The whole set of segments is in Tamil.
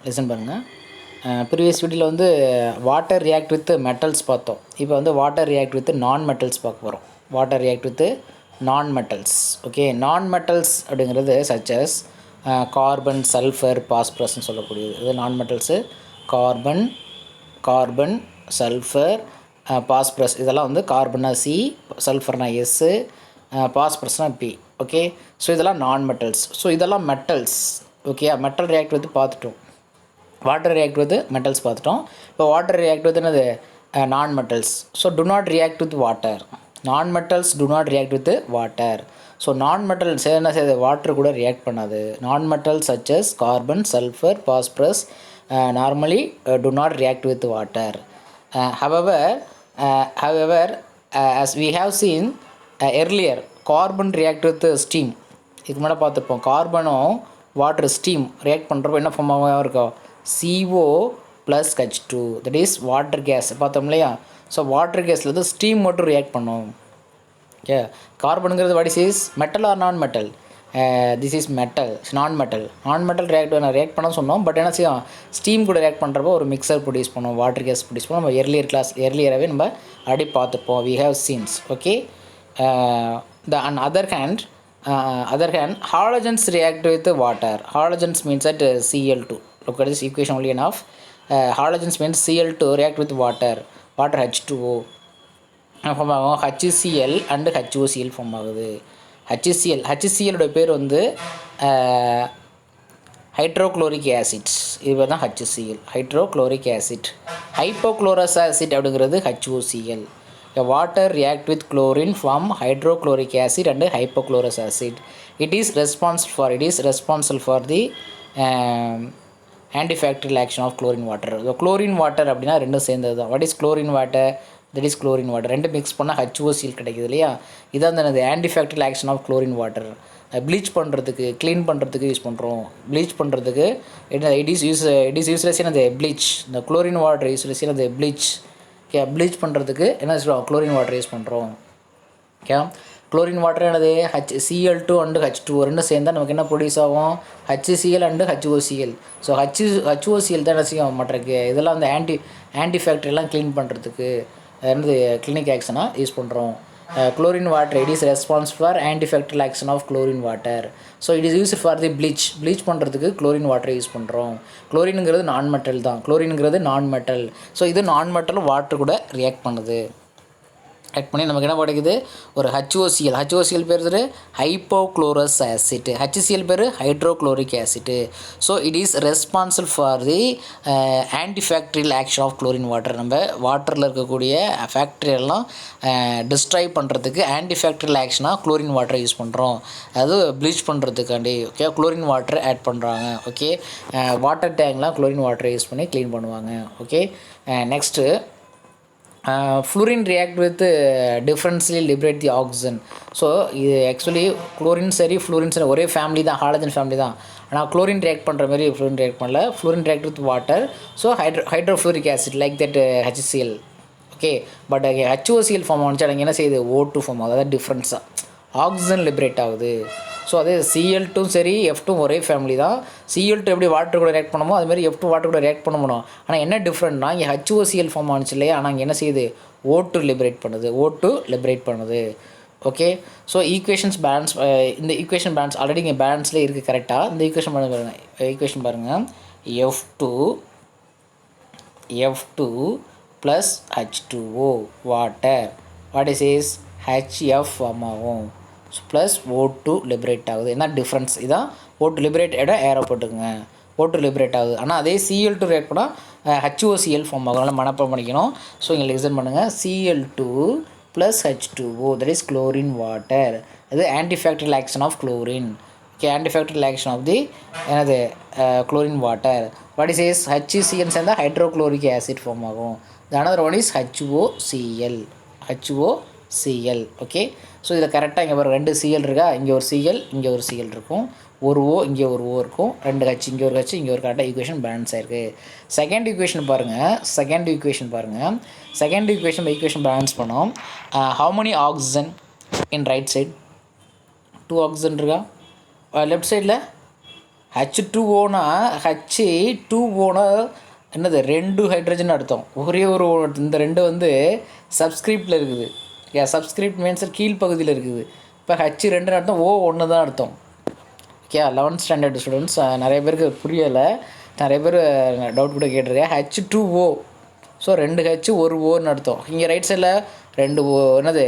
லிசன் பண்ணுங்கள். ப்ரீவியஸ் வீடியோவில் வந்து வாட்டர் ரியாக்ட் வித் மெட்டல்ஸ் பார்த்தோம். இப்போ வந்து வாட்டர் ரியாக்ட் வித் நான் மெட்டல்ஸ் பார்க்க போகிறோம். வாட்டர் ரியாக்ட் வித் நான் மெட்டல்ஸ். ஓகே, நான் மெட்டல்ஸ் அப்படிங்கிறது சச்சஸ் கார்பன், சல்ஃபர், பாஸ்பரஸ்ன்னு சொல்லக்கூடியது. இது நான் மெட்டல்ஸு. Carbon, sulphur, phosphorus. இதெல்லாம் வந்து கார்பன்னா சி, சல்ஃபர்னா எஸ்ஸு, பாஸ்பரஸ்னால் பி. ஓகே, ஸோ இதெல்லாம் நான் மெட்டல்ஸ். ஸோ இதெல்லாம் metals. Okay, metal react with பார்த்துட்டோம். வாட்டர் ரியாக்ட் வித் மெட்டல்ஸ் பார்த்துட்டோம். இப்போ வாட்டர் ரியாக்ட் வித் என்னது? Non metals. So do not react with water. Non metals do not react with water. So non metals என்ன செய்யுது? வாட்டர் கூட ரியாக்ட் பண்ணாது. Non metals such as carbon, sulphur, phosphorus normally do not react with water. However, as we have seen earlier, carbon react with steam. இதுக்கு முன்னாடி பார்த்துருப்போம். கார்பனும் வாட்டர் ஸ்டீம் ரியாக்ட் பண்ணுறப்போ என்ன ஃபார்மாக இருக்கும்? CO + H2, that is water case பார்த்தோம் இல்லையா? ஸோ வாட்டர் கேஸில் வந்து ஸ்டீம் மட்டும் ரியாக்ட் பண்ணும். ஓகே, கார்பனுங்கிறது what is metal or non metal? This is metal, non metal. Non metal react பண்ண சொன்னோம். பட் என்ன செய்யும்? ஸ்டீம் கூட ரியாக்ட் பண்ணுறப்போ ஒரு மிக்சர் ப்ரொடியூஸ் பண்ணும், வாட்டர் கேஸ் ப்ரொடியூஸ் பண்ணும். நம்ம எர்லியராகவே நம்ம அடி பார்த்துப்போம். We have seens. Okay, on other hand, halogens react with water. Halogens means that Cl2. Look at this equation only enough. Halogens means Cl2 react with water H2O form ஆகும். HCl and HOCl ஃபார்ம் ஆகுது. HCl பேர் வந்து ஹைட்ரோக்ளோரிக் ஆசிட்ஸ். இது தான் HCl, hydrochloric acid. Hypochlorous acid அப்படிங்கிறது HOCl. Water react with chlorine form hydrochloric acid and hypochlorous acid. It is responsible for the antibacterial action of chlorine water. So chlorine water அப்படின்னா ரெண்டும் சேர்ந்தது தான். What is chlorine water? That is chlorine water. ரெண்டு மிக்ஸ் பண்ணால் HOCl கிடைக்குது இல்லையா? இதான் அந்த antibacterial action of chlorine water. Bleach பண்ணுறதுக்கு, க்ளீன் பண்ணுறதுக்கு யூஸ் பண்ணுறோம். ப்ளீச் பண்ணுறதுக்கு இட் இஸ் யூஸ்லெஸ் அந்த ப்ளீச். இந்த குளோரின் வாட்டர் யூஸ்லெஸ் அந்த ப்ளீச். ஓகே, ப்ளீச் பண்ணுறதுக்கு என்ன சொல்லுவோம்? குளோரின் வாட்டர் யூஸ் பண்ணுறோம். ஓகே, குளோரின் வாட்டர் என்னது? Cl2 and H2O ரெண்டும் சேர்ந்தால் நமக்கு என்ன ப்ரொடியூஸ் ஆகும்? HCl and HOCl. So HOCl தான் என்ன செய்யும்? மற்றக்கு இதெல்லாம் அந்த ஆன்டிஃபேக்டரிலாம் க்ளீன் பண்ணுறதுக்கு என்னது கிளினிக் ஆக்ஷனாக யூஸ் பண்ணுறோம். chlorine water, it is responsible for antibacterial action of chlorine water. So it is used for the bleach பண்ணுறதுக்கு chlorine water யூஸ் பண்ணுறோம். குளோரினுங்கிறது நான் மெட்டல் தான். குளோரினுங்கிறது நான் மெட்டல். ஸோ இது நான் மெட்டல் வாட்டர் கூட ரியாக்ட் பண்ணுது. ஆட் பண்ணி நமக்கு என்ன கிடைக்குது? ஒரு HOCl பேர் ஹைப்போக்ளோரஸ் ஆசிட். HCl பேர் hydrochloric acid. So it is responsible for the antibacterial action of chlorine water. நம்ம வாட்டரில் இருக்கக்கூடிய ஃபேக்டரியெல்லாம் டிஸ்ட்ராய் பண்ணுறதுக்கு ஆன்டிஃபேக்டரியல் ஆக்ஷனாக குளோரின் வாட்டரை யூஸ் பண்ணுறோம். அது ப்ளீச் பண்ணுறதுக்காண்டி ஓகே குளோரின் வாட்டர் ஆட் பண்ணுறாங்க. ஓகே, வாட்டர் டேங்க்லாம் குளோரின் வாட்டரை யூஸ் பண்ணி க்ளீன் பண்ணுவாங்க. Okay, next fluorine react with differentially liberate the oxygen. So இது ஆக்சுவலி குளோரின் சரி ஃப்ளூரின் சரி ஒரே ஃபேமிலி தான், ஹாலஜன் ஃபேமிலி தான். ஆனால் குளோரின் ரியாக்ட் பண்ணுற மாதிரி ஃப்ளூரின் ரியாக்ட் பண்ணல. Fluorine react with water. So hydrofluoric acid like that HCl. Okay, but HOCl form ஆனிச்சு அங்கே என்ன செய்யுது? O2 ஃபார்ம் ஆகுது. அதாவது டிஃப்ரென்ஸாக ஆக்சிஜன் லிபரேட் ஆகுது. ஸோ அதே Cl2 சரி F2 ஒரே ஃபேமிலி தான். Cl2 எப்படி வாட்டர் கூட ரியாக்ட் பண்ணுமோ அதுமாதிரி F2 வாட்டர் கூட ரியாக்ட் பண்ண முடியும். ஆனால் என்ன டிஃப்ரெண்ட்னா இங்கே HOCl ஃபார்ம் ஆனிச்சு இல்லையா? ஆனால் இங்கே என்ன செய்யுது? O2 லிபரேட் பண்ணுது. Okay, so equations balance. இந்த ஈக்குவேஷன் பேலன்ஸ் ஆல்ரெடி இங்கே பேலன்ஸ்லேயே இருக்குது கரெக்டாக. இந்த ஈக்குவேஷன் பாருங்கள். F2 plus H2O water what is HF form ஆகும். ப்ளஸ் O2 லிபரேட் ஆகுது. என்ன டிஃப்ரென்ஸ்? இதான் O2 லிபரேட் ஏரோ போட்டுக்குங்க. O2 லிபரேட் ஆகுது. ஆனால் அதே Cl2 ரியாக்ட் பண்ணால் HOCl ஃபார்ம் ஆகும். அதனால் மனப்பாடம் பண்ணிக்கணும். ஸோ இங்கே லிசன் பண்ணுங்கள். Cl2 plus H2O that is chlorine water. அது antibacterial action of chlorine. Okay, antibacterial action of the என்னது chlorine water. What is HCl சேர்ந்தால் ஹைட்ரோக்ளோரிக் ஆசிட் ஃபார்ம் ஆகும். Another one is HOCl. Okay, so இதில் கரெக்டாக இங்கே ஒரு 2 Cl இருக்கா? இங்கே ஒரு Cl, இங்கே ஒரு Cl இருக்கும். ஒரு O, இங்கே ஒரு O இருக்கும். 2 H, இங்கே ஒரு H, இங்கே ஒரு கரெக்டாக ஈக்குவேஷன் பேலன்ஸ் ஆயிருக்கு. செகண்ட் ஈக்குவேஷன் பாருங்கள். செகண்ட் ஈக்குவேஷன் பேலன்ஸ் பண்ணோம். How many oxygen in right side? 2 oxygen இருக்கா? லெஃப்ட் சைடில் H2Oனா H2Oனா என்னது 2 ஹைட்ரஜன் அர்த்தம். ஒரே ஒரு இந்த 2 வந்து சப்ஸ்கிரிப்டில் இருக்குது. சப்ஸ்கிரிப்ட் மீன்ஸ் கீழ்ப்பகுதியில் இருக்குது. இப்போ H2 அர்த்தம், O1 தான் அர்த்தம். ஓகே, 11th ஸ்டாண்டர்ட் ஸ்டூடெண்ட்ஸ் நிறைய பேருக்கு புரியலை, நிறைய பேர் டவுட் கூட கேட்டிருக்கேன். H2O, ஸோ 2H 1Oன்னு அர்த்தம். இங்கே ரைட் சைடில் 2O என்னது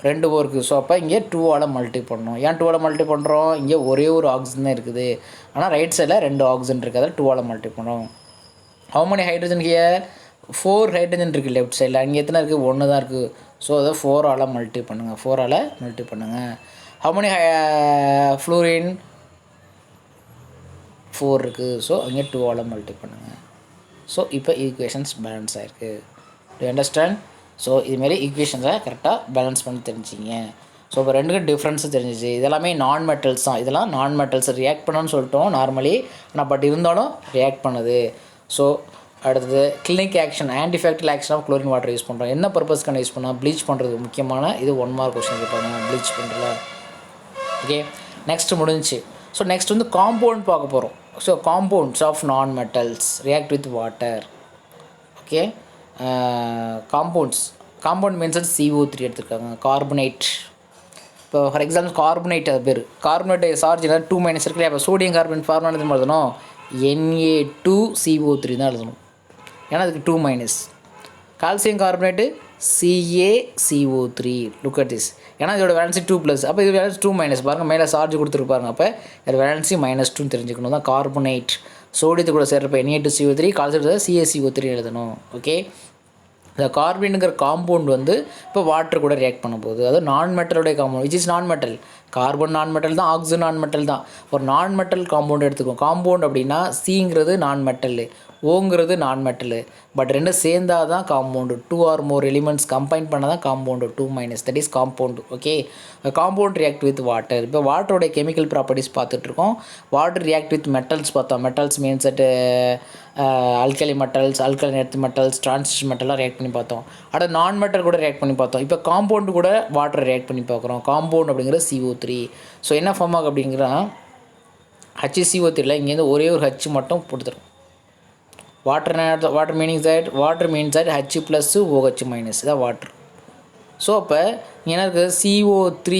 2O இருக்குது. ஸோ அப்போ இங்கே 2ஆல் மல்டி பண்ணணும். ஏன் 2ஆல் மல்டி பண்ணுறோம்? இங்கே ஒரே ஒரு ஆக்சிஜன் தான் இருக்குது, ஆனால் ரைட் சைடில் 2 ஆக்சிஜன் இருக்குது, அதில் 2ஆல் மல்டி பண்ணுறோம். How many hydrogen here? 4 hydrogen இருக்குது லெஃப்ட் சைடில். அங்கே எத்தனை இருக்குது? 1 தான் இருக்குது. ஸோ அதை 4ஆல் மல்டி பண்ணுங்கள், 4ஆல் மல்டி பண்ணுங்கள். How many fluorine? 4 இருக்குது. ஸோ அங்கே 2ஆல் மல்டி பண்ணுங்கள். ஸோ இப்போ ஈக்குவேஷன்ஸ் பேலன்ஸ் ஆகிருக்கு. To understand? ஸோ இதுமாரி ஈக்குவேஷன்ஸை கரெக்டாக பேலன்ஸ் பண்ணி தெரிஞ்சிங்க. ஸோ இப்போ ரெண்டுக்கும் டிஃப்ரென்ஸு தெரிஞ்சிச்சு. இதெல்லாமே நான் மெட்டல்ஸ் தான். இதெல்லாம் நான் மெட்டல்ஸ் ரியாக்ட் பண்ணணும்னு சொல்லிட்டோம் நார்மலி, ஆனால் பட் இருந்தாலும் ரியாக்ட் பண்ணுது. ஸோ அடுத்தது clinic action, antibacterial action of chlorine water use பண்ணுறோம். என்ன பர்பஸ்க்கான யூஸ் பண்ணால்? ப்ளீச் பண்ணுறது முக்கியமான. இது 1 மார்க் கொஸ்டின் கேட்பாங்க, ப்ளீச் பண்ணுறல. ஓகே, நெக்ஸ்ட்டு முடிஞ்சிச்சு. ஸோ நெக்ஸ்ட் வந்து காம்பவுண்ட் பார்க்க போகிறோம். So compounds of non metals react with water. Okay, compound means CO3 எடுத்துருக்காங்க. கார்பனேட், இப்போ ஃபார் எக்ஸாம்பிள் கார்பனேட், அது பேர் கார்பனேட் சார்ஜ் 2- இருக்குல்லையா. இப்போ சோடியம் கார்பனேட் ஃபார்முலா எதுவும் எழுதணும்? Na2CO3 தான் எழுதணும், ஏன்னா அதுக்கு 2-. Calcium carbonate CaCO3. Look at this, ஏன்னா இதோட வேலன்சி 2+, அப்போ இது வேலன்சி 2-. பாருங்கள், மேலே சார்ஜ் கொடுத்துருப்பாருங்க, அப்போ இது வேலன்சி -2 தெரிஞ்சுக்கணும் தான் கார்பனேட். சோடியத்து கூட சேர்றப்ப Na2CO3, கால்சியத்தை CaCO3 எழுதணும். ஓகே, இந்த கார்பனுங்கிற காம்பவுண்ட் வந்து இப்போ வாட்டர் கூட ரியாக்ட் பண்ண போகுது. அது நான் மெட்டலுடைய காம்பவுண்ட், விச் இஸ் நான் மெட்டல். கார்பன் நான் மெட்டல் தான், ஆக்சிஜன் நான் மெட்டல் தான். ஒரு நான் மெட்டல் காம்பவுண்ட் எடுத்துக்கோம். காம்பவுண்ட் அப்படின்னா Cங்கிறது நான் மெட்டலு, ஓங்கிறது நான் மெட்டலு, பட் ரெண்டும் சேர்ந்தால் தான் compound. 2 or more elements combine பண்ணால் தான் compound. 2-, that is compound. Okay, compound react with water. இப்போ வாட்டருடைய கெமிக்கல் ப்ராப்பர்ட்டிஸ் பார்த்துட்ருக்கோம். வாட்டர் ரியாக்ட் வித் மெட்டல்ஸ் பார்த்தோம். Metals means at alkali metals, alkaline earth metals, transition மெட்டல்லாம் ரியாக்ட் பண்ணி பார்த்தோம். அடுத்து நான் மெட்டல் கூட ரியாக்ட் பண்ணி பார்த்தோம். இப்போ காம்பவுண்டு கூட வாட்டர் ரியாக்ட் பண்ணி பார்க்குறோம். காம்பவுண்ட் அப்படிங்கிற CO3. ஸோ என்ன ஃபார்ம் ஆகும் அப்படிங்கிற HCO3ல இங்கேருந்து ஒரே ஒரு H மட்டும் கொடுத்துரும். Water meaning that H + OH- இதான் வாட்டர். ஸோ அப்போ என்ன இருக்குது? CO3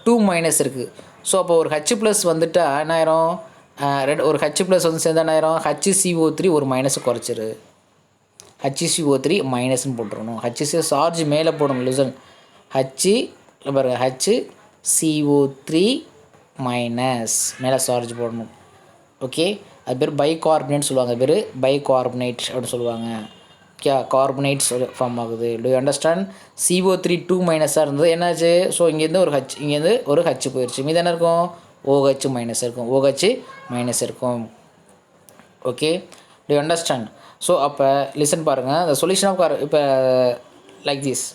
2- இருக்குது. ஸோ அப்போ ஒரு H+ வந்துட்டால் என்ன ஆயிரும்? ஒரு H+ வந்து சேர்ந்தா என்ன ஆயிரும்? HCO3 ஒரு மைனஸை குறைச்சிரு. HCO3 மைனஸ்ன்னு போட்டுருணும். HCO சார்ஜ் மேலே போடணும். லிசன், பாருங்கள், HCO3 மைனஸ் மேலே சார்ஜ் போடணும். ஓகே, அது பேர் பைகார்பனேட் சொல்லுவாங்க. அது பேர் பைகார்பனேட் அப்படின்னு சொல்லுவாங்க. ஓகே, கார்பனேட்ஸ் ஃபார்ம் ஆகுது. To you understand? CO3 2- இருந்தது, என்னாச்சு? ஸோ இங்கேருந்து ஒரு H போயிடுச்சு. மீது என்ன இருக்கும்? OH- இருக்கும். OH- இருக்கும். Okay, do you understand? So அப்போ லிசன் பாருங்கள், இந்த சொல்யூஷன் ஆஃப் இப்போ லைக் திஸ்.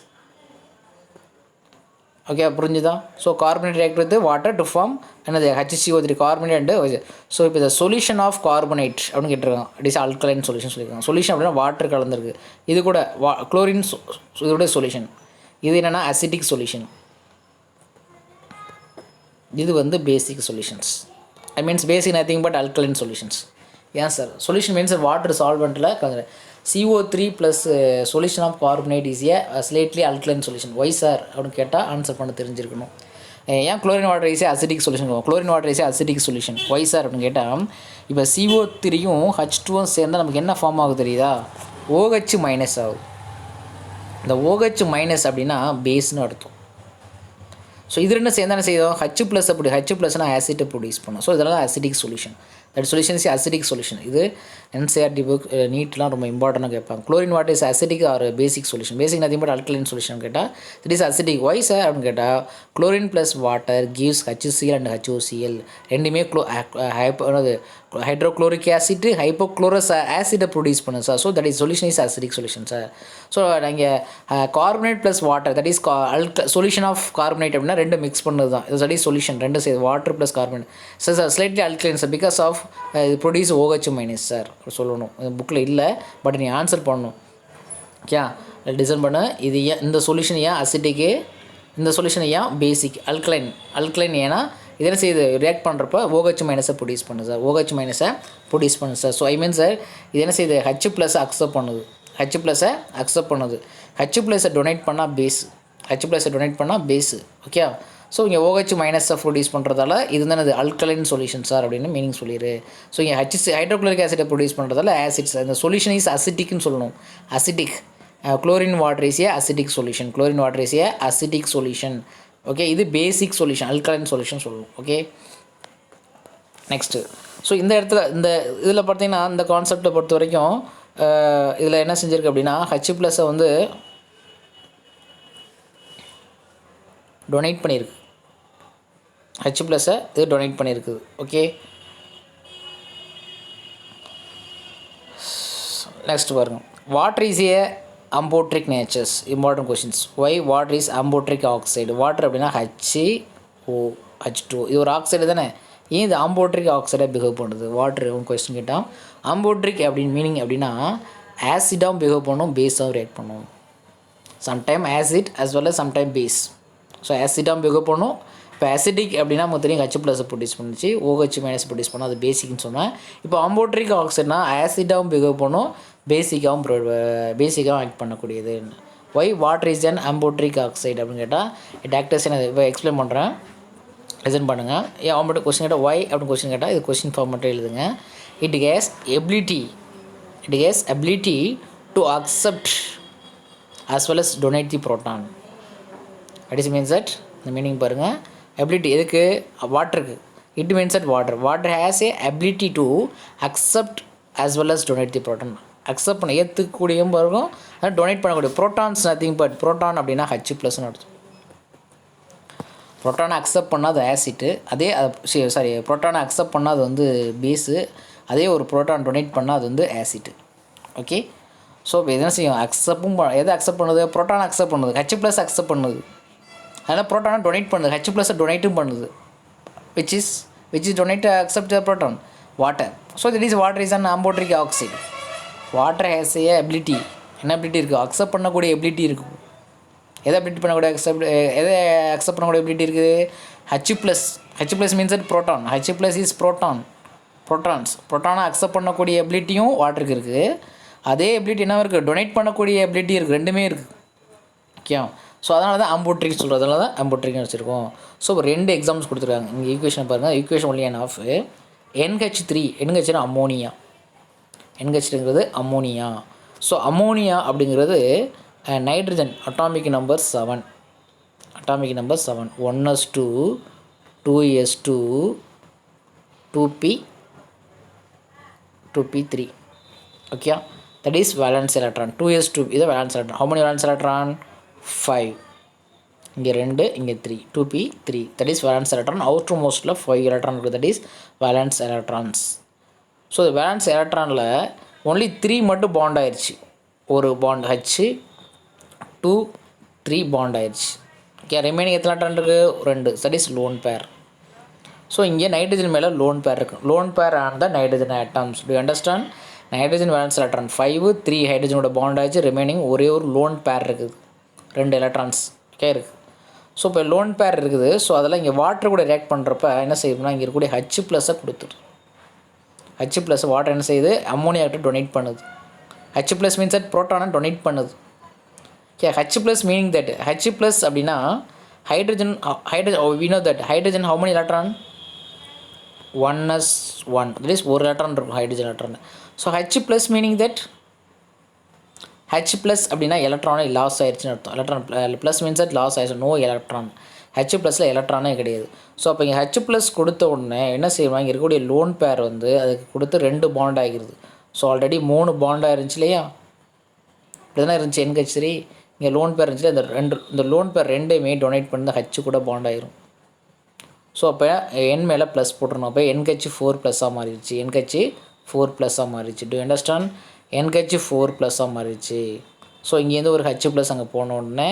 ஓகே, புரிஞ்சுதான்? So carbonate react with water to form என்னது? HCO3 carbonate and. ஸோ இப்போ இந்த சொல்யூஷன் ஆஃப் கார்பனேட் அப்படின்னு கேட்டிருக்காங்க. இட் இஸ் அல்கலைன் சொல்யூஷன் சொல்லியிருக்காங்க. சொல்யூஷன் அப்படின்னா வாட்டர் கலந்துருக்கு. இது கூட குளோரின் இதோட சொல்யூஷன். இது என்னென்னா அசிட்டிக் சொல்யூஷன். இது வந்து basic solutions. I means basic nothing but alkaline solutions. ஏன் சார்? சொல்யூஷன் மீன்ஸ் வாட்டர் சால்வெண்ட்டில் கலந்து CO3 + solution of carbonate is a slightly alkaline solution. Why sir அப்படின்னு கேட்டால் ஆன்சர் பண்ண தெரிஞ்சிருக்கணும். ஏன் chlorine water is acidic solution? Chlorine water is acidic solution. Why sir அப்படின்னு கேட்டால், இப்போ CO3யும் H2ம் சேர்ந்தால் நமக்கு என்ன ஃபார்ம் ஆகுது தெரியுதா? OH- ஆகுது. இந்த OH- அப்படின்னா பேஸ்னு அர்த்தம். ஸோ இது ரெண்டும் சேர்ந்து என்ன செய்யும்? H+ அப்படி H+னா ஆசிட்டை ப்ரொடியூஸ் பண்ணும். ஸோ இதெல்லாம் acidic solution. That solution is acidic solution. இது NCERT புக் நீட்லாம் ரொம்ப இம்பார்ட்டண்டாக கேட்பாங்க. Chlorine water is acidic or basic solution. Basic nothing but alkaline solution கேட்டால் it is acidic. Why sir அப்படின்னு கேட்டால், chlorine + water gives HCl and HOCl. ரெண்டுமே ஹைட்ரோக்ளோரிக் ஆசிட் ஹைப்போக்ளோரஸ் ஆசிட்டை ப்ரொடியூஸ் பண்ணும் sir. So that is solution is acidic solution sir. So நீங்கள் carbonate + water that is solution of carbonate அப்படின்னா ரெண்டு மிக்ஸ் பண்ணது தான். That is solution. ரெண்டு சேர்த்து water + carbonate sir slightly alkaline sir because of இது ப்ரொடியூஸ் OH- சார் சொல்லணும். புக்கில் இல்லை, பட் நீ ஆன்சர் பண்ணணும். ஓகே, டிசைன் பண்ண. இது ஏன் இந்த சொல்யூஷன் ஏன் அசிட்டிக்கு, இந்த சொல்யூஷன் ஏன் பேசிக்? அல்கலைன் ஏன்னா இது என்ன செய்யுது ரியாக்ட் பண்ணுறப்ப OH மைனஸை ப்ரொடியூஸ் பண்ணுது சார், OH மைனஸை ப்ரொடியூஸ் பண்ணுது sir. So I mean sir இது என்ன செய்யுது H ப்ளஸை அக்செப்ட் பண்ணுது, H ப்ளஸை அக்செப்ட் பண்ணுது. H ப்ளஸை டொனேட் பண்ணால் பேஸ், H ப்ளஸை டொனேட் பண்ணால் பேஸு. ஓகே, ஸோ இங்கே OH மைனஸை ப்ரொடியூஸ் பண்ணுறதால இது தானே அது அல்கலைன் சொல்யூஷன் சார் அப்படின்னு மீனிங் சொல்லிடு. ஸோ இங்கே ஹைட்ரோக்ளோரிக் ஆசிடை ப்ரொடியூஸ் பண்ணுறதால ஆசிட்ஸ், அந்த சொல்யூஷன் இஸ் அசிட்டிக்னு சொல்லணும். Acetic, chlorine water is a acidic solution, chlorine water is a acidic solution. Okay, இது பேசிக் சொல்யூஷன், அல்கலைன் சொல்யூஷன் சொல்லணும். Okay, next. ஸோ இந்த இடத்துல இந்த இதில் பார்த்தீங்கன்னா இந்த கான்செப்டை பொறுத்த வரைக்கும் இதில் என்ன செஞ்சுருக்கு அப்படின்னா H ப்ளஸை வந்து டொனேட் பண்ணியிருக்கு, H ப்ளஸை இது டொனேட் பண்ணியிருக்குது. ஓகே, நெக்ஸ்ட் பாருங்கள். Water is a amphoteric natures, important questions. Why water is amphoteric oxide? Water அப்படின்னா HO, இது ஒரு ஆக்சைடு தானே, ஏன் இது அம்போட்ரிக் ஆக்சைடாக பிஹேவ் பண்ணுது? வாட்டர் கொஸ்டின் கேட்டால் அம்போட்ரிக் அப்படின்னு மீனிங் அப்படின்னா ஆசிடாகவும் பிஹேவ் பண்ணும், பேஸாகவும் ரியாக்ட் பண்ணும். Sometime acid as well as sometime base. So ஆசிடாகவும் பிஹேவ் பண்ணும். இப்போ ஆசிடிக் அப்படின்னா நமக்கு தெரியும் H ப்ளஸை ப்ரொடியூஸ் பண்ணிச்சு, OH மைனஸ் ப்ரொடியூஸ் பண்ணோம், அது பேசிக்னு சொன்னேன். இப்போ அம்போட்ரிக் ஆக்சைட்னா ஆசிடாகவும் பிஹேவ் பண்ணும், பேசிக்காகவும் ஆக்ட் பண்ணக்கூடியது. Why water is an amphoteric oxide அப்படின்னு கேட்டால் டாக்டர்ஸ் என்ன இப்போ எக்ஸ்பிளைன் பண்ணுறேன், லிசன் பண்ணுங்கள். ஏன் அவங்கள்ட்ட கொஸ்டின் கேட்டால் ஒய் அப்படின்னு கொஸ்டின் கேட்டால் இது கொஸ்டின் ஃபார்ம் மட்டும் எழுதுங்க. It has ability to accept as well as donate the proton. What is means that the meaning பாருங்கள். எபிலிட்டி எதுக்கு? வாட்டருக்கு. It means that water has a ability to accept as well as donate the proton. Accept பண்ண ஏற்றுக்கூடியும் பாருங்க, அதாவது டொனேட் பண்ணக்கூடிய. ப்ரோட்டான்ஸ் நத்திங் பட் ப்ரோட்டான் அப்படின்னா H ப்ளஸ்ன்னு அர்த்தம். ப்ரோட்டானை அக்செப்ட் பண்ணால் அது ஆசிட்டு, அதே ப்ரோட்டானை அக்செப்ட் பண்ணால் அது வந்து பேஸு, அதே ஒரு ப்ரோட்டான் டொனேட் பண்ணால் அது வந்து ஆசிட்டு. ஓகே, ஸோ இப்போ எதுனா செய்யும் அக்செப்டும் எதை அக்செப்ட் பண்ணுது? ப்ரோட்டானை அக்செப்ட் பண்ணுது, H ப்ளஸ் அக்செப்ட் பண்ணுது, அதனால் ப்ரோட்டானை டொனேட் பண்ணுது, H ப்ளஸை டொனேட்டும் பண்ணுது. which is donate accept the proton, water. So that is water is an amphoteric oxide. Water has a ability, என்ன ability இருக்குது? அக்செப்ட் பண்ணக்கூடிய எபிலிட்டி இருக்குது. எதை அபிலிட்டி பண்ணக்கூடிய அக்செப்ட் பண்ணக்கூடிய எபிலிட்டி இருக்குது? H plus means that proton. H plus is ப்ரோட்டானை அக்செப்ட் பண்ணக்கூடிய எபிலிட்டியும் வாட்டருக்கு இருக்குது. அதே எபிலிட்டி என்ன இருக்குது? டொனேட் பண்ணக்கூடிய எபிலிட்டி இருக்குது, ரெண்டுமே இருக்குது. ஓகே, ஸோ அதனால தான் அம்போட்ரிக் சொல்கிறதுனால தான் அம்போட்ரிக்னு வச்சுருக்கோம். ஸோ இப்போ 2 எக்ஸாம்பிள்ஸ் கொடுத்துருக்காங்க. இங்கே ஈக்குவேஷன் பாருங்கள். Equation only and of NH3, NHனா அம்மோனியா, NHங்கிறது அம்மோனியா. ஸோ அம்மோனியா அப்படிங்கிறது nitrogen atomic number 7, 1s2 2s2 2p3. Okay, that is valence electron. 2s2 இது valence electron. How many valence electron? 5. இங்கே 2, இங்கே 3, 2p3, that is valence electron. outermostல 5 electron இருக்குது, that is valence electrons. So valence எலக்ட்ரானில் ஒன்லி 3 மட்டும் பாண்ட் ஆயிடுச்சு. ஒரு பாண்ட் H2 3 பாண்ட் ஆயிடுச்சு. ஓகே, ரிமைனிங் எத்தனை எலக்ட்ரான் இருக்குது? 2, that is lone pair. So இங்கே நைட்ரஜன் மேலே லோன் பேர் இருக்குது. Lone pair on the nitrogen atoms. Do understand? Nitrogen valence electron 5, 3 ஹைட்ரஜனோட பாண்ட் ஆகிடுச்சு. ரிமைனிங் ஒரே ஒரு லோன் பேர் இருக்குது, 2 எலக்ட்ரான்ஸ். ஓகே இருக்குது. ஸோ இப்போ லோன் பேர் இருக்குது. ஸோ அதெல்லாம் இங்கே வாட்டர் கூட ரியாக்ட் பண்ணுறப்ப என்ன செய்யணும்னா இங்கே இருக்கக்கூடிய H ப்ளஸை கொடுத்துரு. H ப்ளஸ் வாட்டர் என்ன செய்யுது? அம்மோனியாக்கிட்ட டொனேட் பண்ணுது. H ப்ளஸ் மீன்ஸ் தட் ப்ரோட்டானை டொனேட் பண்ணுது. Okay, H plus meaning that H plus அப்படின்னா hydrogen we know that hydrogen how many electron? 1s1, that is ஒரு எலக்ட்ரான் இருக்கும் hydrogen electron. So H plus meaning that H plus அப்படின்னா எலக்ட்ரானே லாஸ் ஆயிடுச்சுன்னு அர்த்தம். Electron plus means that loss ஆயிடுச்சு, நோ எலக்ட்ரான். H ப்ளஸில் எலக்ட்ரானே கிடையாது. ஸோ அப்போ இங்கே H ப்ளஸ் கொடுத்த உடனே என்ன செய்வாங்க? இங்கே இருக்கக்கூடிய லோன் பேர் வந்து அதுக்கு கொடுத்து 2 பாண்ட் ஆகிருது. ஸோ ஆல்ரெடி 3 பாண்டாக இருந்துச்சு இல்லையா? இப்படி தானே இருந்துச்சு NH3. இங்கே லோன் பேர் இருந்துச்சு, இந்த லோன் பேர் 2மே டொனேட் பண்ணி H கூட பாண்ட் ஆகிரும். ஸோ அப்போ N மேலே ப்ளஸ் போட்டுருணும். அப்போ NH4 ப்ளஸ்ஸாக மாறிடுச்சு, NH4 ப்ளஸ்ஸாக மாறிடுச்சு. To understand? NH4 ப்ளஸ்ஸாக மாறிடுச்சு. ஸோ இங்கேருந்து ஒரு H ப்ளஸ் அங்கே போன உடனே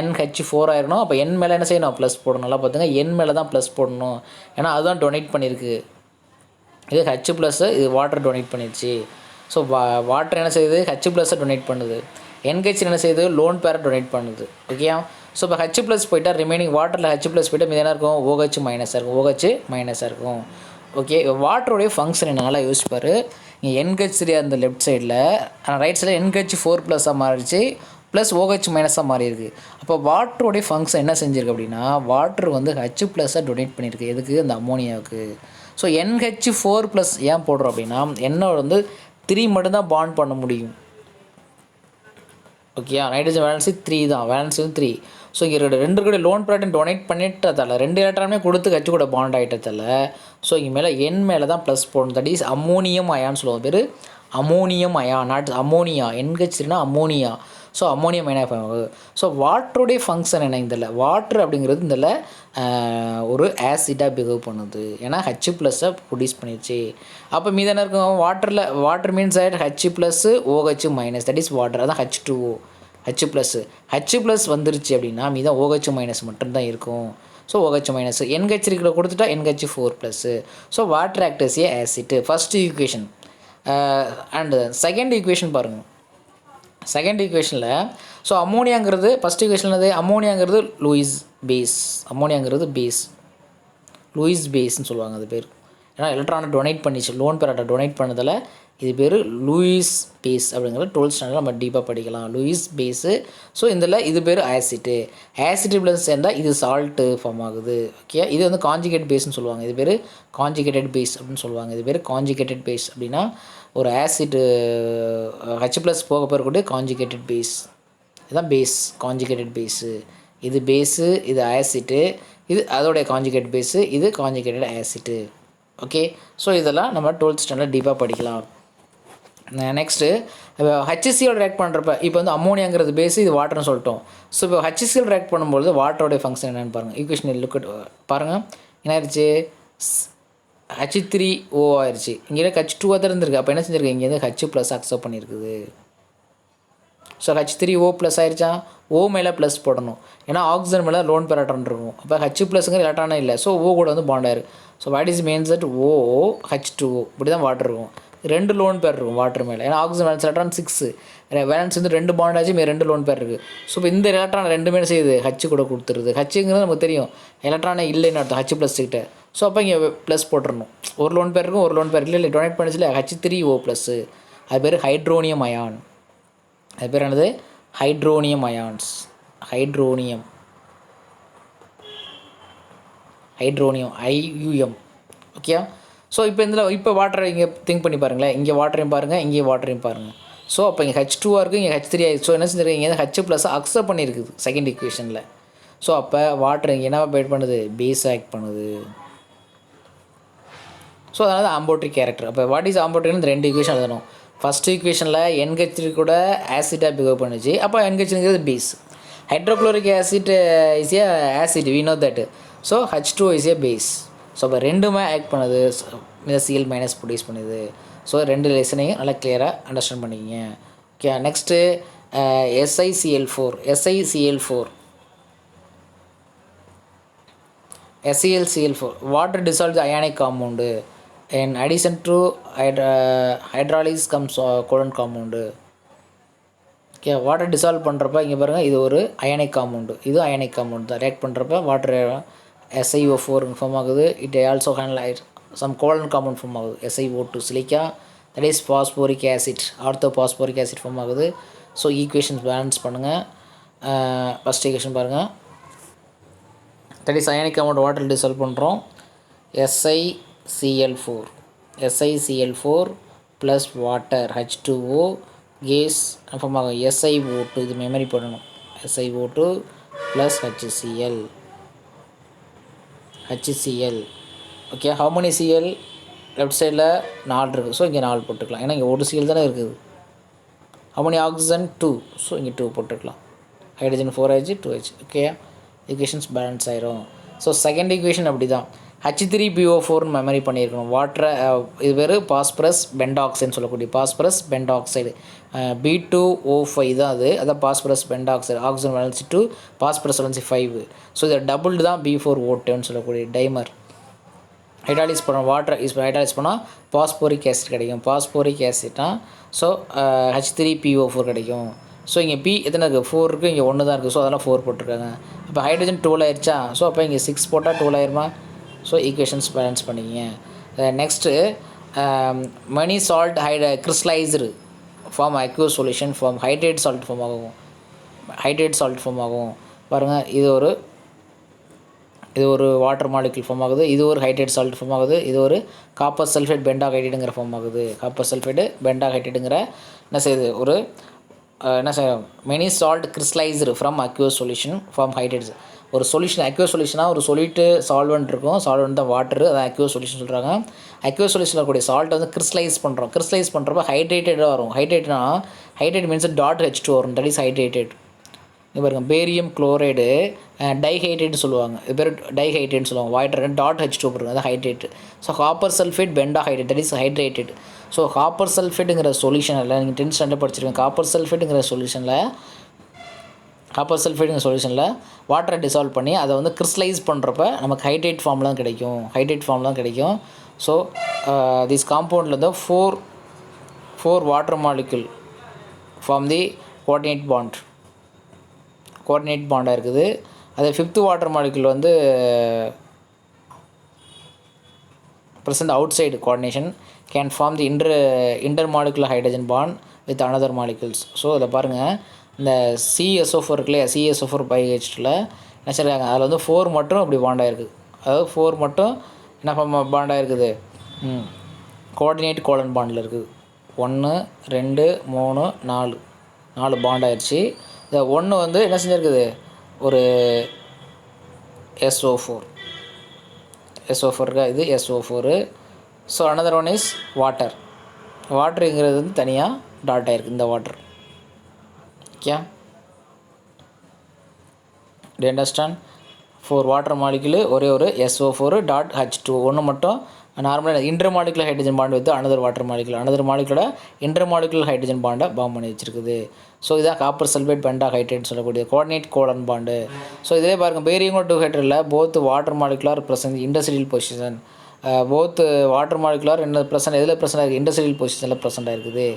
NH4 ஆயிடணும். அப்போ N மேலே என்ன செய்யணும்? ப்ளஸ் போடணும். நல்லா பார்த்துங்க, N மேலே தான் ப்ளஸ் போடணும், ஏன்னா அதுதான் டொனேட் பண்ணியிருக்கு. இது H ப்ளஸ்ஸு, இது வாட்டர் டொனேட் பண்ணிடுச்சு. ஸோ வாட்டர் என்ன செய்யுது? H ப்ளஸ்ஸை டொனேட் பண்ணுது. NH என்ன செய்யுது லோன் பேரை டொனேட் பண்ணுது. ஓகேயா. ஸோ இப்போ H ப்ளஸ் போயிட்டால் ரிமைனிங் வாட்டரில் H ப்ளஸ் போய்ட்டால் மீது என்ன இருக்கும் OH மைனஸாக இருக்கும். OH மைனஸாக இருக்கும். ஓகே. வாட்டருடைய ஃபங்க்ஷன் என்ன நல்லா யோசிப்பார். இங்கே NH3 அந்த லெஃப்ட் சைடில் ரைட் சைடில் NH4+ மாறிடுச்சு ப்ளஸ் OH மைனஸாக மாறி இருக்குது. அப்போ வாட்டருடைய ஃபங்க்ஷன் என்ன செஞ்சுருக்கு அப்படின்னா வாட்டர் வந்து H+ டொனேட் பண்ணியிருக்கு. எதுக்கு அந்த அமோனியாவுக்கு. ஸோ NH4+ ஏன் போடுறோம் அப்படின்னா என்னோட வந்து 3 மட்டும்தான் பாண்ட் பண்ண முடியும். ஓகே. நைட்ரஜன் வேலன்சி 3 தான். வேலன்சி வந்து 3. ஸோ இங்கே ரெண்டு கூட லோன் ப்ராடக்ட் டொனேட் பண்ணிட்டதால் 2 எலக்ட்ரானுமே கொடுத்து H கூட பாண்ட் ஆகிட்டதால் ஸோ இங்கே மேலே N மேலே தான் ப்ளஸ் போடணும். தட் இஸ் அம்மோனியம் அயான்னு சொல்லுவோம். பேர் அமோனியம் அயான், நாட் அமோனியா. NH3னா அம்மோனியா. ஸோ அம்மோனியம் அயனாக ஆகுது. ஸோ வாட்டருடைய ஃபங்க்ஷன் என்ன இதில் வாட்டர் அப்படிங்கிறது இதில் ஒரு ஆசிடாக பிஹேவ் பண்ணுது. ஏன்னா H+ ப்ரொடியூஸ் பண்ணிடுச்சு. அப்போ மீது என்ன இருக்கும் water means H+ OH minus that is water. அதான் H2O H+ வந்துருச்சு அப்படின்னா மீதான் OH மைனஸ் மட்டும்தான் இருக்கும். ஸோ OH மைனஸ் NH கொடுத்துட்டா NH4+. So water act as a acid. First equation. And second equation பாருங்கள். செகண்ட் ஈக்குவேஷனில் ஸோ அமோனியாங்கிறது ஃபஸ்ட் ஈக்குவேஷனில் அமோனியாங்கிறது லூயிஸ் பேஸ்ன்னு சொல்லுவாங்க அது பேர். ஏன்னா எலக்ட்ரானை டொனேட் பண்ணிச்சு லோன் பேராட்டை டொனேட் பண்ணதில் இது பேர் லூயிஸ் பேஸ் அப்படிங்கிறது 12th ஸ்டாண்டர்ட் நம்ம டீப்பாக படிக்கலாம். Lewis base. ஸோ இதில் இது பேர் ஆசிட் ப்ளஸ் சேர்ந்தால் இது சால்ட்டு ஃபார்ம் ஆகுது. ஓகே. இது வந்து காஞ்சிகேட் பேஸ்ன்னு சொல்லுவாங்க. இது பேர் காஞ்சிகேட்டட் பேஸ் அப்படின்னு சொல்லுவாங்க. இது பேர் காஞ்சிகேட்டட் பேஸ் அப்படின்னா ஒரு ஆசிட் H+ போக போகக்கூடிய காஞ்சிகேட்டட் பேஸ். இதுதான் பேஸ் காஞ்சிகேட்டட் பேஸு. இது பேஸு, இது ஆசிட்டு, இது அதோடைய காஞ்சிகேட் பேஸு, இது காஞ்சிகேட்டட் ஆசிட்டு. ஓகே. ஸோ இதெல்லாம் நம்ம 12th ஸ்டாண்டர்ட் டீப்பாக படிக்கலாம். நெக்ஸ்ட்டு HCl ரியாக்ட் பண்ணுறப்ப இப்போ வந்து அமோனியாங்கிறது பேஸு, இது வாட்டர்னு சொல்லிட்டோம். ஸோ இப்போ HCl ரியாக்ட் பண்ணும்போது வாட்டரோடைய ஃபங்க்ஷன் என்னென்னு பாருங்கள். ஈக்குவேஷன் லுக் பாருங்கள். என்ன ஆயிடுச்சு H3O ஆயிடுச்சு. இங்கே H2 தான் இருந்திருக்கு. அப்போ என்ன செஞ்சுருக்கு இங்கேருந்து H+ அக்செப்ட் பண்ணியிருக்குது. ஸோ H3O+ ஆயிடுச்சா. O மேலே ப்ளஸ் போடணும். ஏன்னா ஆக்சிஜன் மேலே லோன் பேர் எலக்ட்ரான் இருக்கும். அப்போ H+ங்கிற எலக்ட்ரானே இல்லை. ஸோ O கூட வந்து பாண்ட் ஆயிருக்கு. So what is means that O H2O இப்படி தான் வாட்டர் இருக்கும். 2 லோன் பேர் இருக்கும் வாட்டர் மேலே. ஏன்னா ஆக்சிஜன் வேலன்ஸ் எலக்ட்ரான் 6 வேலன்ஸ் வந்து 2 பாண்ட் ஆச்சு. 2 லோன் பேர் இருக்குது. ஸோ இப்போ இந்த எலக்ட்ரான் 2 செய்யுது H கூட கொடுத்துருது. Hங்கிறது நமக்கு தெரியும் எலக்ட்ரானே இல்லைன்னு அர்த்தம் H+ கிட்ட. ஸோ அப்போ இங்கே ப்ளஸ் போட்டுடணும். ஒரு லோன் பேர் இருக்கும், ஒரு லோன் பேர் இல்லை டொனேட் பண்ணிச்சுல H3O+. அது பேர் ஹைட்ரோனியம் அயான். அது பேர் என்னது hydronium ions. Hydronium IUM. Okay. So இப்போ இப்போ வாட்டரை இங்கே திங்க் பண்ணி பாருங்களேன். இங்கே வாட்டரையும் பாருங்கள், இங்கேயும் வாட்டரையும் பாருங்கள். ஸோ அப்போ இங்கே H2 இருக்குது, இங்கே H3 ஆயிடுச்சு. ஸோ என்ன செஞ்சுருக்கு இங்கே H+ அக்செப்ட் பண்ணியிருக்குது செகண்ட் ஈக்குவேஷனில். ஸோ அப்போ வாட்டர் இங்கே என்ன வெயிட் பண்ணுது பேஸ் ஆக்ட் பண்ணுது. ஸோ அதனால் ஆம்போட்ரிக் கேரக்டர். அப்போ வாட் இஸ் ஆம்போட்ரிக்னு இந்த 2 ஈக்குவேஷன் எழுதணும். ஃபஸ்ட் ஈக்குவேஷனில் NH3 கூட ஆசிட்டாக பிஹேவ் பண்ணுச்சு. அப்போ NH3ங்கிறது base. Hydrochloric acid is a acid we know that. So H2O is a base. So அப்போ ரெண்டுமே ஆக்ட் பண்ணுது. Cl- ப்ரொடியூஸ் பண்ணுது. ஸோ 2 லெசனையும் நல்லா கிளியராக அண்டர்ஸ்டாண்ட் பண்ணிக்கிங்க. Okay. Next SiCl4 water dissolve ionic compound. In addition to hydrolysis comes covalent compound. Okay. Water dissolve பண்ணுறப்ப இங்கே பாருங்கள் இது ஒரு அயானிக் காம்பவுண்டு. இது அயானிக் காம்பவுண்ட் தான். ரியாக்ட் பண்ணுறப்ப வாட்டர் SiO4 ஃபார்ம் ஆகுது. It also handle some covalent compound form ஆகுது. SiO2 silica that is phosphoric acid orthophosphoric acid form ஆகுது. ஸோ ஈக்குவேஷன்ஸ் பேலன்ஸ் பண்ணுங்கள். ஃபஸ்ட் ஈக்குவேஷன் பாருங்கள். That is ionic compound water dissolve பண்ணுறோம். SiCl4 plus water H2O gas form ஆகும். SiO2 இது மெமரி பண்ணணும். SiO2 plus HCl. Okay. how many Cl left சைடில் 4 இருக்குது. ஸோ இங்கே 4 போட்டுக்கலாம். ஏன்னா இங்கே ஒரு Cl தானே இருக்குது. how many oxygen 2. ஸோ இங்கே 2 போட்டுக்கலாம். Hydrogen 4H 2H. Okay. Equations balance ஆயிரும். ஸோ செகண்ட் ஈக்குவேஷன் அப்படி தான் H3PO4 மெமரி பண்ணியிருக்கணும். வாட்டரை இது பேர் பாஸ்பரஸ் பென்டாக்சைடுன்னு சொல்லக்கூடிய பாஸ்பரஸ் பென்டாக்சைடு. B2O5 தான் அது. அதான் phosphorus pentoxide. Oxygen valency 2, phosphorus valency 5. So இதை டபுள்டு தான் B4O10 சொல்லக்கூடிய டைமர். ஹைட்ராலிஸ் பண்ண வாட்டர் ஹைட்ராலிஸ் பண்ணால் பாஸ்போரிக் ஆசிட் கிடைக்கும். பாஸ்போரிக் ஆசிட்னா ஸோ H3PO4 கிடைக்கும். ஸோ இங்கே பி எத்தனை இருக்குது 4 இருக்குது, இங்கே 1 தான் இருக்குது. ஸோ அதெல்லாம் 4 போட்டிருக்காங்க. அப்போ ஹைட்ரஜன் 12 ஆயிடுச்சா. ஸோ அப்போ இங்கே 6 போட்டால் 12 ஆயிருமா. ஸோ ஈக்குவேஷன்ஸ் பேலன்ஸ் பண்ணிக்கிங்க. Next many salt crystallised form aqueous solution form hydrate salt form ஆகும். பாருங்கள், இது ஒரு வாட்டர் மாலிகுல் ஃபார்ம் ஆகுது, இது ஒரு ஹைட்ரேட் சால்ட் ஃபார்ம் ஆகுது, இது ஒரு காப்பர் சல்ஃபேட் பெண்டாஹைட்ரேட்டுங்கிற ஃபார்ம் ஆகுது. காப்பர் சல்ஃபேட்டு பெண்டாஹைட்ரேட்டுங்கிற என்ன செய்யுது, ஒரு என்ன செய்யும், many salt crystallised from aqueous solution form hydrates. ஒரு சொல்யூஷன் அக்யூஸ் சொல்யூஷனாக ஒரு சொல்லிட்டு சால்வெண்ட் இருக்கும், சால்வெண்ட் தான் வாட்டர், அதான் அக்யூஸ் சொல்யூஷன் சொல்கிறாங்க. அக்யூஸ் சொல்யூஷனில் இருக்கக்கூடிய சால்ட்டை வந்து கிறிஸ்டலைஸ் பண்ணுறப்ப ஹைட்ரேட்டடாக வரும். ஹைட்ரேட் மீன்ஸ் .H2 வரும், தட் இஸ் ஹைட்ரேட்டட். இது பாருங்க, பேரியம் குளோரைடு டைஹைட்ரேட்னு சொல்லுவாங்க, இது பேர் டைஹைட்ரேட்னு சொல்லுவாங்க. வாட்டர் .H2 பாருங்க, அது hydrate. So copper sulphate pentahydrate, that is hydrated. So copper சல்ஃபேட்டுங்கிற சொல்யூஷனில் நீங்கள் 10th ஸ்டாண்டர்ட் படிச்சிருக்கீங்க. காப்பர் சல்ஃபேட்டுங்கிற சொல்யூஷனில் வாட்டரை டிசால்வ் பண்ணி அதை வந்து கிறிஸ்டலைஸ் பண்ணுறப்ப நமக்கு ஹைட்ரேட் ஃபார்மில் தான் கிடைக்கும். ஸோ திஸ் காம்பவுண்டில் வந்து 4 water molecule form the coordinate பாண்டாக இருக்குது. அது 5th வாட்டர் மாலிகுல் வந்து present outside coordination can form the intermolecular hydrogen bond with another molecules. So இதில் பாருங்கள், இந்த CSO4 இருக்கு இல்லையா, CSO4 பைஹெச்சில் என்ன செய்கிறாங்க, அதில் வந்து 4 மட்டும் அப்படி பாண்டாக இருக்குது. அதாவது 4 மட்டும் என்ன பாண்டாக இருக்குது, கோஆர்டினேட் கோலன் பாண்டில் இருக்குது. 1 2 3 4 பாண்ட் ஆயிடுச்சு. இந்த 1 வந்து என்ன செஞ்சுருக்குது, ஒரு SO4 இருக்கா, இது SO4. So another one is வாட்டருங்கிறது வந்து தனியாக டாட் ஆகிருக்கு, இந்த water. Okay, do understand. 4 water molecule, ஒரே ஒரு SO4 .H2 ஒன்று மட்டும் நார்மலாக intermolecular hydrogen bond with another water மாலிகுலோட இன்டர்மாலிகுலர் ஹைட்ரஜன் பாண்டை பாம் பண்ணி வச்சுருக்குது. ஸோ இதான் காப்பர் சல்ஃபேட் பெண்டாஹைட்ரேட்னு சொல்லக்கூடிய கோஆர்டினேட் கோலன் பாண்டு. ஸோ இதே பாருங்கள், பேரியம் 2 ஹைட்ரேட்டில் both water molecular present industrial position, both water molecular என்ன ப்ரெசன்ட், எதில் ப்ரெசன்ட் ஆகிருக்கு, இண்டஸ்ட்ரியல் பொசிஷனில் ப்ரெசென்ட் ஆகிருக்குது.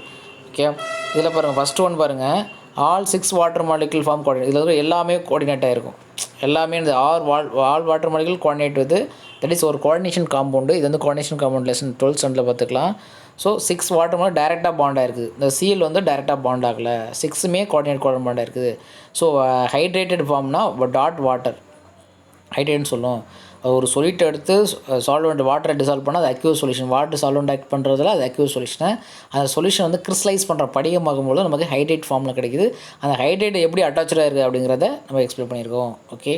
ஓகே, இதில் பாருங்கள், ஃபஸ்ட்டு ஒன் பாருங்கள், all 6 water molecule form coordinate. இதில் வந்து எல்லாமே கோஆர்டினேட் ஆகிருக்கும், எல்லாமே இந்த ஆல் வாட்டர் மாலிகுல் கோஆர்டினேட் வந்து தட் இஸ் ஒரு கோஆர்டினேஷன் காம்பவுண்டு. இது வந்து கோஆர்டினேஷன் காம்பவுண்ட் லெசன் 12th ஸ்டாண்டர்டில் பார்த்துக்கலாம். ஸோ 6 வாட்டர் மாலிகுல் டைரெக்டாக பாண்ட் ஆகிருக்குது, இந்த Cl வந்து டைரெக்டாக பாண்ட் ஆகலை, 6மே கோஆர்டினேட் கோலன் பாண்ட் இருக்குது. ஸோ ஹைட்ரேட்டட் ஃபார்ம்னா வாட்டர் ஹைட்ரேட்னு சொல்லும். ஒரு சொல்யூட் எடுத்து சால்வெண்ட் வாட்டரை டிசால்வ் பண்ணால் அது aqueous solution, water solvent act பண்ணுறதுல அது அக்யூஸ் சொல்யூஷனை. அந்த சொல்யூஷன் வந்து கிறிஸ்டலைஸ் பண்ணுற படிகமாகும்போது நமக்கு ஹைட்ரேட் ஃபார்மில் கிடைக்குது. அந்த ஹைட்ரேட் எப்படி அட்டாச்சாக இருக்குது அப்படிங்கிறத நம்ம எக்ஸ்பிளைன் பண்ணியிருக்கோம். ஓகே.